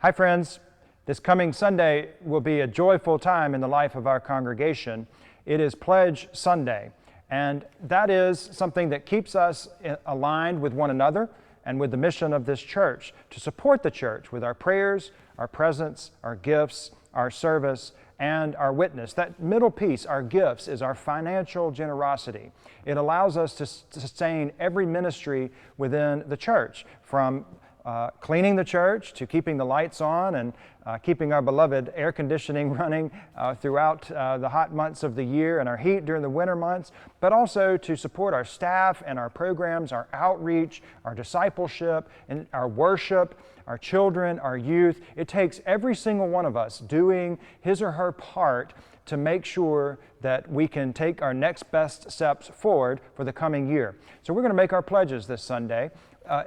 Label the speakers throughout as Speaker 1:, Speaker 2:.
Speaker 1: Hi friends, this coming Sunday will be a joyful time in the life of our congregation. It is Pledge Sunday, and that is something that keeps us aligned with one another and with the mission of this church, to support the church with our prayers, our presence, our gifts, our service, and our witness. That middle piece, our gifts, is our financial generosity. It allows us to sustain every ministry within the church, from cleaning the church to keeping the lights on and keeping our beloved air conditioning running throughout the hot months of the year and our heat during the winter months, but also to support our staff and our programs, our outreach, our discipleship, and our worship, our children, our youth. It takes every single one of us doing his or her part to make sure that we can take our next best steps forward for the coming year. So we're going to make our pledges this Sunday.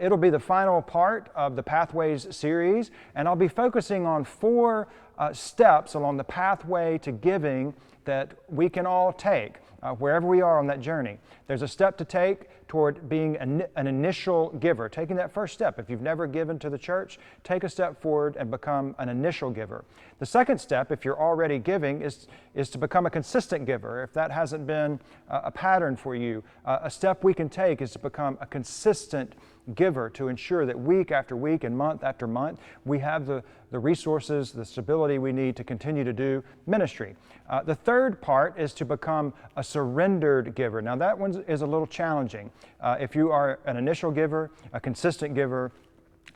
Speaker 1: It'll be the final part of the Pathways series, and I'll be focusing on 4 steps along the pathway to giving that we can all take wherever we are on that journey. There's a step to take toward being an initial giver, taking that first step. If you've never given to the church, take a step forward and become an initial giver. The second step, if you're already giving, is to become a consistent giver. If that hasn't been a pattern for you, a step we can take is to become a consistent giver, to ensure that week after week and month after month we have the resources, the stability we need to continue to do ministry. The third part is to become a surrendered giver. Now that one is a little challenging. If you are an initial giver, a consistent giver,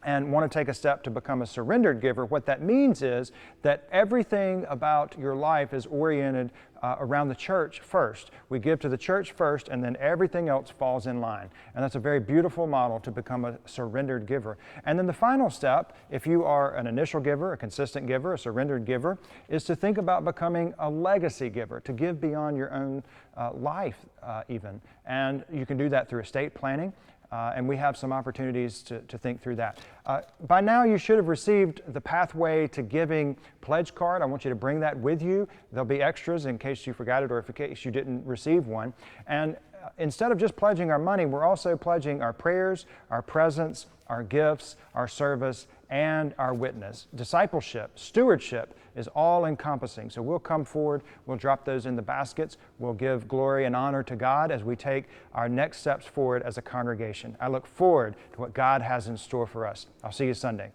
Speaker 1: and want to take a step to become a surrendered giver, what that means is that everything about your life is oriented around the church first. We give to the church first, and then everything else falls in line. And that's a very beautiful model to become a surrendered giver. And then the final step, if you are an initial giver, a consistent giver, a surrendered giver, is to think about becoming a legacy giver, to give beyond your own life even. And you can do that through estate planning. And we have some opportunities to think through that. By now you should have received the Pathway to Giving pledge card. I want you to bring that with you. There'll be extras in case you forgot it or in case you didn't receive one. And instead of just pledging our money, we're also pledging our prayers, our presence, our gifts, our service, and our witness. Discipleship, stewardship is all encompassing. So we'll come forward, we'll drop those in the baskets, we'll give glory and honor to God as we take our next steps forward as a congregation. I look forward to what God has in store for us. I'll see you Sunday.